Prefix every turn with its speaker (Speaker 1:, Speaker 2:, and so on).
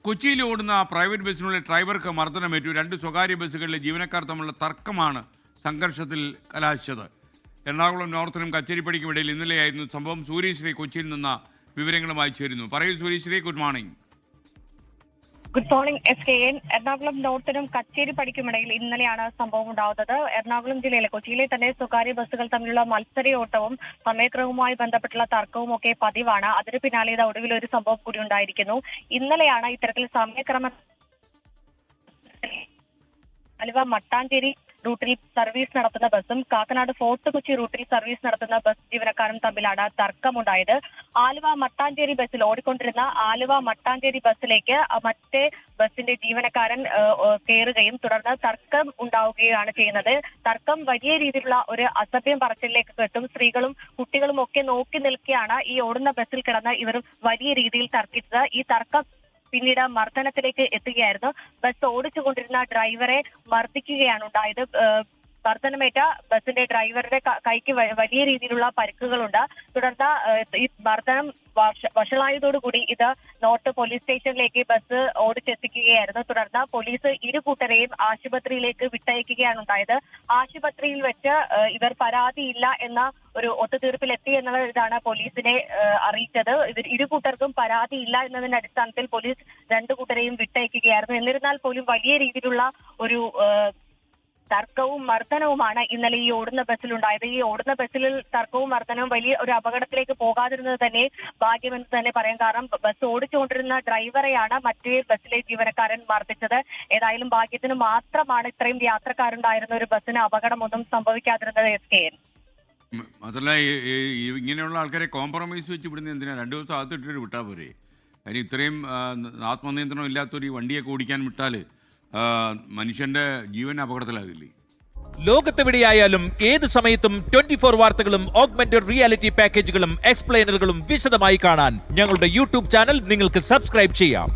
Speaker 1: കൊച്ചിയിൽ ഓടുന്ന പ്രൈവറ്റ് ബസ്സിനുള്ളിൽ ഡ്രൈവർക്ക് മർദ്ദനമേറ്റു. 2 സ്വകാര്യ ബസ്സുകളിലെ ജീവനക്കാർ തമ്മിലുള്ള തർക്കമാണ് സംഘർഷത്തിൽ കലാശിച്ചത്. എറണാകുളം നോർത്തിനും കച്ചേരിപ്പടിക്കും ഇടയിൽ ഇന്നലെയായിരുന്നു സംഭവം. സൂര്യശ്രീ കൊച്ചിയിൽ നിന്ന് വിവരങ്ങളുമായി ചേരുന്നു. പറയൂ Suryasree, good morning.
Speaker 2: Good morning SKN. Ernakulam നോർത്തിനും കച്ചേരിപ്പടിക്കുമിടയിൽ ഇന്നലെയാണ് സംഭവം ഉണ്ടാവുന്നത്. എറണാകുളം ജില്ലയിലെ കൊച്ചിയിലെ തന്നെ സ്വകാര്യ ബസ്സുകൾ തമ്മിലുള്ള മത്സരയോട്ടവും സമയക്രമവുമായി ബന്ധപ്പെട്ടുള്ള തർക്കവും ഒക്കെ പതിവാണ്. അതിന് പിന്നാലെ ഇത് ഒടുവിൽ ഒരു സംഭവം കൂടി ഉണ്ടായിരിക്കുന്നു. ഇന്നലെയാണ് ഇത്തരത്തിൽ സമയക്രമ ആലുവ മട്ടാഞ്ചേരി റൂട്ടിൽ സർവീസ് നടത്തുന്ന ബസ്സും കാക്കനാട് ഫോർട്ട് കൊച്ചി റൂട്ടിൽ സർവീസ് നടത്തുന്ന ബസ് ജീവനക്കാരും തമ്മിലാണ് തർക്കമുണ്ടായത്. ആലുവ മട്ടാഞ്ചേരി ബസ്സിൽ ഓടിക്കൊണ്ടിരുന്ന ആലുവ മട്ടാഞ്ചേരി ബസ്സിലേക്ക് മറ്റേ ബസ്സിന്റെ ജീവനക്കാരൻ കയറുകയും തുടർന്ന് തർക്കം ഉണ്ടാവുകയാണ് ചെയ്യുന്നത്. തർക്കം വലിയ രീതിയിലുള്ള ഒരു അസഭ്യം പറച്ചിലേക്ക് എത്തും. സ്ത്രീകളും കുട്ടികളും ഒക്കെ നോക്കി നിൽക്കെയാണ് ഈ ഓടുന്ന ബസ്സിൽ കിടന്ന് ഇവർ വലിയ രീതിയിൽ തർക്കിച്ചത്. ഈ തർക്കം പിന്നീട് മർദ്ദനത്തിലേക്ക് എത്തുകയായിരുന്നു. ബസ് ഓടിച്ചുകൊണ്ടിരുന്ന ഡ്രൈവറെ മർദ്ദിക്കുകയാണ് ഉണ്ടായത്. മർദ്ദനമേറ്റ ബസിന്റെ ഡ്രൈവറുടെ കൈക്ക് വലിയ രീതിയിലുള്ള പരിക്കുകളുണ്ട്. തുടർന്ന് ഈ മർദ്ദനം വഷളായതോടുകൂടി ഇത് നോർത്ത് പോലീസ് സ്റ്റേഷനിലേക്ക് ബസ് ഓടിച്ചെത്തിക്കുകയായിരുന്നു. തുടർന്ന് പോലീസ് ഇരു കൂട്ടരെയും ആശുപത്രിയിലേക്ക് വിട്ടയക്കുകയാണ് ഉണ്ടായത്. ആശുപത്രിയിൽ വെച്ച് ഇവർ പരാതിയില്ല എന്ന ഒരു ഒത്തുതീർപ്പിലെത്തി എന്നതാണ് പോലീസിനെ അറിയിച്ചത്. ഇരു കൂട്ടർക്കും പരാതിയില്ല എന്നതിന്റെ അടിസ്ഥാനത്തിൽ പോലീസ് 2 കൂട്ടരെയും വിട്ടയക്കുകയായിരുന്നു. എന്നിരുന്നാൽ പോലും വലിയ രീതിയിലുള്ള ഒരു തർക്കവും മർദ്ദനവുമാണ് ഇന്നലെ ഈ ഓടുന്ന ബസ്സിലുണ്ടായത്. ഈ ഓടുന്ന ബസ്സിൽ തർക്കവും മർദ്ദനവും വലിയ ഒരു അപകടത്തിലേക്ക് പോകാതിരുന്നത് തന്നെ ഭാഗ്യമെന്ന് തന്നെ പറയാം. കാരണം ബസ് ഓടിച്ചുകൊണ്ടിരുന്ന ഡ്രൈവറെയാണ് മറ്റേ ബസ്സിലെ ജീവനക്കാരൻ മർദ്ദിച്ചത്. ഏതായാലും ഭാഗ്യത്തിന് മാത്രമാണ് ഇത്രയും യാത്രക്കാരുണ്ടായിരുന്ന ഒരു ബസ്സിന് അപകടമൊന്നും സംഭവിക്കാതിരുന്നത്. SKN.
Speaker 1: അതല്ല, ഇങ്ങനെയുള്ള ആൾക്കാരെ കോംപ്രമൈസ് വെച്ച് വിടുന്ന എന്തിനാ? 2 ദിവസം അകത്തിട്ടിട്ട് വിട്ടാൽ പോരെ? അതിന് ഇത്രയും ആത്മനിയന്ത്രണം ഇല്ലാത്തൊരു വണ്ടിയൊക്കെ ഓടിക്കാൻ വിട്ടാൽ മനുഷ്യന്റെ ജീവൻ അപകടത്തിലാകില്ലേ?
Speaker 3: ലോകത്തെവിടെയായാലും ഏത് സമയത്തും 24 വാർത്തകളും ഓഗ്മെന്റഡ് റിയാലിറ്റി പാക്കേജുകളും എക്സ്പ്ലെയിനറുകളും വിശദമായി കാണാൻ ഞങ്ങളുടെ യൂട്യൂബ് ചാനൽ നിങ്ങൾക്ക് സബ്സ്ക്രൈബ് ചെയ്യാം.